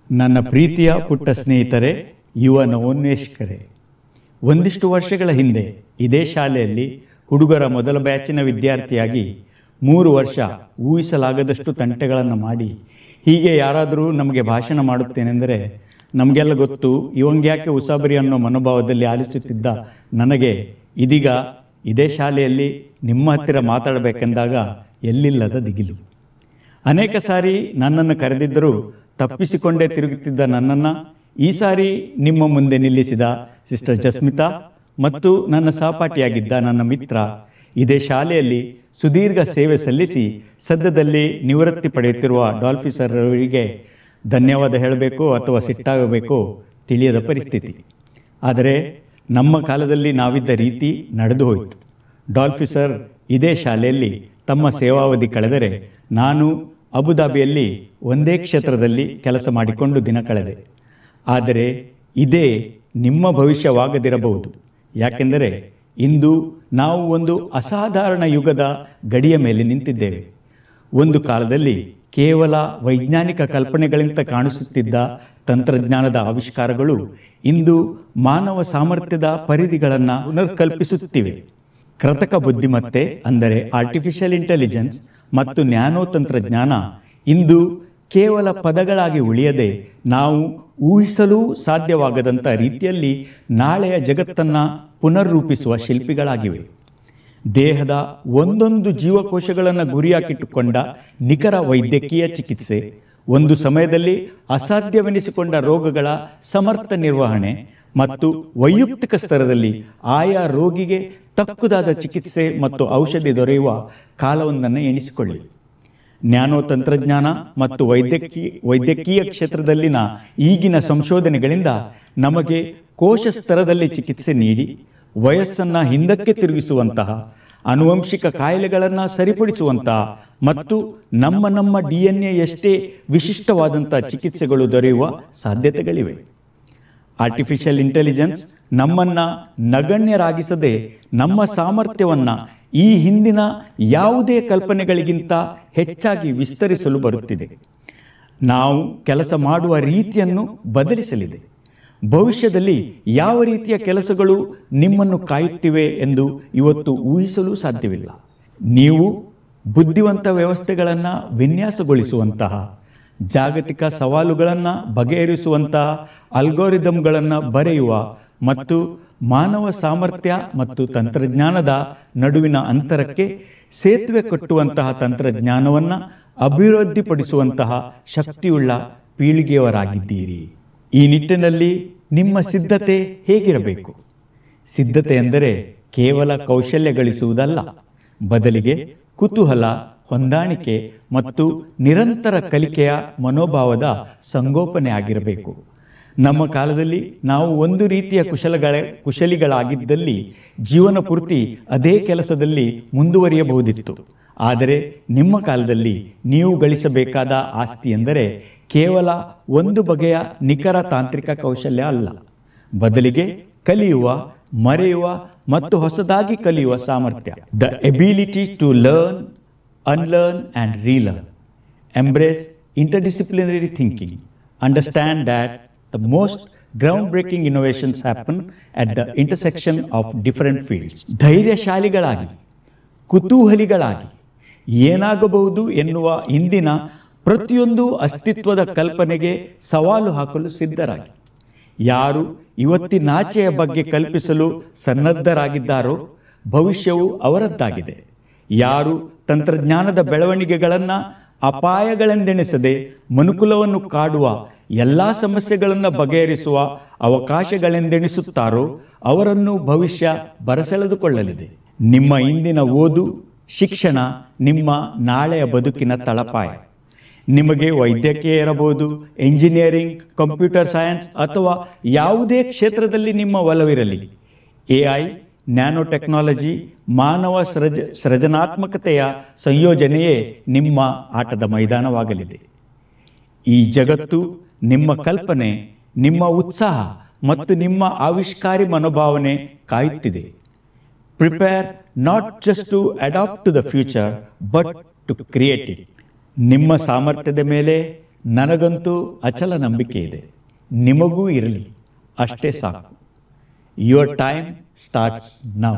ನನ್ನ ಪ್ರೀತಿಯ ಪುಟ್ಟ ಸ್ನೇಹಿತರೆ, ಯುವ ನವೋನ್ಮೇಷಕರೇ, ಒಂದಿಷ್ಟು ವರ್ಷಗಳ ಹಿಂದೆ ಇದೇ ಶಾಲೆಯಲ್ಲಿ ಹುಡುಗರ ಮೊದಲ ಬ್ಯಾಚಿನ ವಿದ್ಯಾರ್ಥಿಯಾಗಿ 3 ವರ್ಷ ಊಹಿಸಲಾಗದಷ್ಟು ತಂಟೆಗಳನ್ನು ಮಾಡಿ ಹೀಗೆ ಯಾರಾದರೂ ನಮಗೆ ಭಾಷಣ ಮಾಡುತ್ತೇನೆಂದರೆ ನಮಗೆಲ್ಲ ಗೊತ್ತು, ಇವಂಗ್ಯಾಕೆ ಉಸಾಬರಿ ಅನ್ನೋ ಮನೋಭಾವದಲ್ಲಿ ಆಲಿಸುತ್ತಿದ್ದ ನನಗೆ ಇದೀಗ ಇದೇ ಶಾಲೆಯಲ್ಲಿ ನಿಮ್ಮ ಹತ್ತಿರ ಮಾತಾಡಬೇಕೆಂದಾಗ ಎಲ್ಲಿಲ್ಲದ ದಿಗಿಲು. ಅನೇಕ ಸಾರಿ ನನ್ನನ್ನು ಕರೆದಿದ್ದರೂ ತಪ್ಪಿಸಿಕೊಂಡೇ ತಿರುಗುತ್ತಿದ್ದ ನನ್ನನ್ನು ಈ ಸಾರಿ ನಿಮ್ಮ ಮುಂದೆ ನಿಲ್ಲಿಸಿದ ಸಿಸ್ಟರ್ ಜಸ್ಮಿತಾ ಮತ್ತು ನನ್ನ ಸಹಪಾಠಿಯಾಗಿದ್ದ ನನ್ನ ಮಿತ್ರ, ಇದೇ ಶಾಲೆಯಲ್ಲಿ ಸುದೀರ್ಘ ಸೇವೆ ಸಲ್ಲಿಸಿ ಸದ್ಯದಲ್ಲಿ ನಿವೃತ್ತಿ ಪಡೆಯುತ್ತಿರುವ ಡಾಲ್ಫಿ ಸರ್ ಅವರಿಗೆ ಧನ್ಯವಾದ ಹೇಳಬೇಕೋ ಅಥವಾ ಸಿಟ್ಟಾಗಬೇಕೋ ತಿಳಿಯದ ಪರಿಸ್ಥಿತಿ. ಆದರೆ ನಮ್ಮ ಕಾಲದಲ್ಲಿ ನಾವಿದ್ದ ರೀತಿ ನಡೆದು ಹೋಯಿತು. ಡಾಲ್ಫಿ ಸರ್ ಇದೇ ಶಾಲೆಯಲ್ಲಿ ತಮ್ಮ ಸೇವಾವಧಿ ಕಳೆದರೆ ನಾನು ಅಬುದಾಬಿಯಲ್ಲಿ ಒಂದೇ ಕ್ಷೇತ್ರದಲ್ಲಿ ಕೆಲಸ ಮಾಡಿಕೊಂಡು ದಿನ ಕಳೆದೆ. ಆದರೆ ಇದೇ ನಿಮ್ಮ ಭವಿಷ್ಯವಾಗದಿರಬಹುದು. ಯಾಕೆಂದರೆ ಇಂದು ನಾವು ಒಂದು ಅಸಾಧಾರಣ ಯುಗದ ಗಡಿಯ ಮೇಲೆ ನಿಂತಿದ್ದೇವೆ. ಒಂದು ಕಾಲದಲ್ಲಿ ಕೇವಲ ವೈಜ್ಞಾನಿಕ ಕಲ್ಪನೆಗಳಿಂದ ಕಾಣಿಸುತ್ತಿದ್ದ ತಂತ್ರಜ್ಞಾನದ ಆವಿಷ್ಕಾರಗಳು ಇಂದು ಮಾನವ ಸಾಮರ್ಥ್ಯದ ಪರಿಧಿಗಳನ್ನು ಪುನರ್ಕಲ್ಪಿಸುತ್ತಿವೆ. ಕೃತಕ ಬುದ್ಧಿಮತ್ತೆ ಅಂದರೆ ಆರ್ಟಿಫಿಷಿಯಲ್ ಇಂಟೆಲಿಜೆನ್ಸ್ ಮತ್ತು ನ್ಯಾನೋ ತಂತ್ರಜ್ಞಾನ ಇಂದು ಕೇವಲ ಪದಗಳಾಗಿ ಉಳಿಯದೆ ನಾವು ಊಹಿಸಲೂ ಸಾಧ್ಯವಾಗದಂಥ ರೀತಿಯಲ್ಲಿ ನಾಳೆಯ ಜಗತ್ತನ್ನು ಪುನರ್ರೂಪಿಸುವ ಶಿಲ್ಪಿಗಳಾಗಿವೆ. ದೇಹದ ಒಂದೊಂದು ಜೀವಕೋಶಗಳನ್ನು ಗುರಿಯಾಕಿಟ್ಟುಕೊಂಡ ನಿಖರ ವೈದ್ಯಕೀಯ ಚಿಕಿತ್ಸೆ, ಒಂದು ಸಮಯದಲ್ಲಿ ಅಸಾಧ್ಯವೆನಿಸಿಕೊಂಡ ರೋಗಗಳ ಸಮರ್ಥ ನಿರ್ವಹಣೆ ಮತ್ತು ವೈಯಕ್ತಿಕ ಸ್ತರದಲ್ಲಿ ಆಯಾ ರೋಗಿಗೆ ತಕ್ಕುದಾದ ಚಿಕಿತ್ಸೆ ಮತ್ತು ಔಷಧಿ ದೊರೆಯುವ ಕಾಲವೊಂದನ್ನು ಎಣಿಸಿಕೊಳ್ಳಿ. ನ್ಯಾನೋ ತಂತ್ರಜ್ಞಾನ ಮತ್ತು ವೈದ್ಯಕೀಯ ಕ್ಷೇತ್ರದಲ್ಲಿನ ಈಗಿನ ಸಂಶೋಧನೆಗಳಿಂದ ನಮಗೆ ಕೋಶ ಸ್ತರದಲ್ಲಿ ಚಿಕಿತ್ಸೆ ನೀಡಿ ವಯಸ್ಸನ್ನು ಹಿಂದಕ್ಕೆ ತಿರುಗಿಸುವಂತಹ, ಆನುವಂಶಿಕ ಕಾಯಿಲೆಗಳನ್ನು ಸರಿಪಡಿಸುವಂತಹ ಮತ್ತು ನಮ್ಮ DNA ಎಷ್ಟೇ ವಿಶಿಷ್ಟವಾದಂಥ ಚಿಕಿತ್ಸೆಗಳು ದೊರೆಯುವ ಸಾಧ್ಯತೆಗಳಿವೆ. ಆರ್ಟಿಫಿಷಿಯಲ್ ಇಂಟೆಲಿಜೆನ್ಸ್ ನಮ್ಮನ್ನು ನಗಣ್ಯರಾಗಿಸದೆ ನಮ್ಮ ಸಾಮರ್ಥ್ಯವನ್ನು ಈ ಹಿಂದಿನ ಯಾವುದೇ ಕಲ್ಪನೆಗಳಿಗಿಂತ ಹೆಚ್ಚಾಗಿ ವಿಸ್ತರಿಸಲು ಬರುತ್ತಿದೆ. ನಾವು ಕೆಲಸ ಮಾಡುವ ರೀತಿಯನ್ನು ಬದಲಿಸಲಿದೆ. ಭವಿಷ್ಯದಲ್ಲಿ ಯಾವ ರೀತಿಯ ಕೆಲಸಗಳು ನಿಮ್ಮನ್ನು ಕಾಯುತ್ತಿವೆ ಎಂದು ಇವತ್ತು ಊಹಿಸಲು ಸಾಧ್ಯವಿಲ್ಲ. ನೀವು ಬುದ್ಧಿವಂತ ವ್ಯವಸ್ಥೆಗಳನ್ನು ವಿನ್ಯಾಸಗೊಳಿಸುವಂತಹ, ಜಾಗತಿಕ ಸವಾಲುಗಳನ್ನು ಬಗೆಹರಿಸುವಂತಹ ಅಲ್ಗೋರಿದಮ್ಗಳನ್ನು ಬರೆಯುವ ಮತ್ತು ಮಾನವ ಸಾಮರ್ಥ್ಯ ಮತ್ತು ತಂತ್ರಜ್ಞಾನದ ನಡುವಿನ ಅಂತರಕ್ಕೆ ಸೇತುವೆ ಕಟ್ಟುವಂತಹ ತಂತ್ರಜ್ಞಾನವನ್ನು ಅಭಿವೃದ್ಧಿಪಡಿಸುವಂತಹ ಶಕ್ತಿಯುಳ್ಳ ಪೀಳಿಗೆಯವರಾಗಿದ್ದೀರಿ. ಈ ನಿಟ್ಟಿನಲ್ಲಿ ನಿಮ್ಮ ಸಿದ್ಧತೆ ಹೇಗಿರಬೇಕು? ಸಿದ್ಧತೆ ಎಂದರೆ ಕೇವಲ ಕೌಶಲ್ಯ ಗಳಿಸುವುದಲ್ಲ, ಬದಲಿಗೆ ಕುತೂಹಲ, ಹೊಂದಾಣಿಕೆ ಮತ್ತು ನಿರಂತರ ಕಲಿಕೆಯ ಮನೋಭಾವದ ಸಂಗೋಪನೆ ಆಗಿರಬೇಕು. ನಮ್ಮ ಕಾಲದಲ್ಲಿ ನಾವು ಒಂದು ರೀತಿಯ ಕುಶಲಿಗಳಾಗಿದ್ದಲ್ಲಿ ಜೀವನ ಪೂರ್ತಿ ಅದೇ ಕೆಲಸದಲ್ಲಿ ಮುಂದುವರಿಯಬಹುದಿತ್ತು. ಆದರೆ ನಿಮ್ಮ ಕಾಲದಲ್ಲಿ ನೀವು ಗಳಿಸಬೇಕಾದ ಆಸ್ತಿ ಎಂದರೆ ಕೇವಲ ಒಂದು ಬಗೆಯ ನಿಖರ ತಾಂತ್ರಿಕ ಕೌಶಲ್ಯ ಅಲ್ಲ, ಬದಲಿಗೆ ಕಲಿಯುವ, ಮರೆಯುವ ಮತ್ತು ಹೊಸದಾಗಿ ಕಲಿಯುವ ಸಾಮರ್ಥ್ಯ. The ability to learn, unlearn and relearn. Embrace interdisciplinary thinking. Understand that the most groundbreaking innovations happen at the intersection of different fields. ಧೈರ್ಯಶಾಲಿಗಳಾಗಿ, ಕುತೂಹಲಿಗಳಾಗಿ, ಏನಾಗಬಹುದು ಎನ್ನುವ ಇಂದಿನ ಪ್ರತಿಯೊಂದು ಅಸ್ತಿತ್ವದ ಕಲ್ಪನೆಗೆ ಸವಾಲು ಹಾಕಲು ಸಿದ್ಧರಾಗಿ, ಯಾರು ಇವತ್ತಿನಾಚೆಯ ಬಗ್ಗೆ ಕಲ್ಪಿಸಲು ಸನ್ನದ್ಧರಾಗಿದ್ದಾರೋ ಭವಿಷ್ಯವು ಅವರದ್ದಾಗಿದೆ. ಯಾರು ತಂತ್ರಜ್ಞಾನದ ಬೆಳವಣಿಗೆಗಳನ್ನು ಅಪಾಯಗಳೆಂದೆಣಿಸದೆ ಮನುಕುಲವನ್ನು ಕಾಡುವ ಎಲ್ಲ ಸಮಸ್ಯೆಗಳನ್ನು ಬಗೆಹರಿಸುವ ಅವಕಾಶಗಳೆಂದೆಣಿಸುತ್ತಾರೋ ಅವರನ್ನು ಭವಿಷ್ಯ ಬರಸೆಳೆದುಕೊಳ್ಳಲಿದೆ. ನಿಮ್ಮ ಇಂದಿನ ಓದು, ಶಿಕ್ಷಣ ನಿಮ್ಮ ನಾಳೆಯ ಬದುಕಿನ ತಳಪಾಯ. ನಿಮಗೆ ವೈದ್ಯಕೀಯ ಇರಬಹುದು, ಎಂಜಿನಿಯರಿಂಗ್, ಕಂಪ್ಯೂಟರ್ ಸೈನ್ಸ್ ಅಥವಾ ಯಾವುದೇ ಕ್ಷೇತ್ರದಲ್ಲಿ ನಿಮ್ಮ ಒಲವಿರಲಿ, AI, ನ್ಯಾನೋ ಟೆಕ್ನಾಲಜಿ, ಮಾನವ ಸೃಜನಾತ್ಮಕತೆಯ ಸಂಯೋಜನೆಯೇ ನಿಮ್ಮ ಆಟದ ಮೈದಾನವಾಗಲಿದೆ. ಈ ಜಗತ್ತು ನಿಮ್ಮ ಕಲ್ಪನೆ, ನಿಮ್ಮ ಉತ್ಸಾಹ ಮತ್ತು ನಿಮ್ಮ ಆವಿಷ್ಕಾರಿ ಮನೋಭಾವನೆ ಕಾಯುತ್ತಿದೆ. Prepare not just to adapt to the future but to create it. ನಿಮ್ಮ ಸಾಮರ್ಥ್ಯದ ಮೇಲೆ, ನನಗಂತೂ ಅಚಲ ನಂಬಿಕೆ ಇದೆ. ನಿಮಗೂ ಇರಲಿ, ಅಷ್ಟೇ ಸಾಕು. Your time starts now.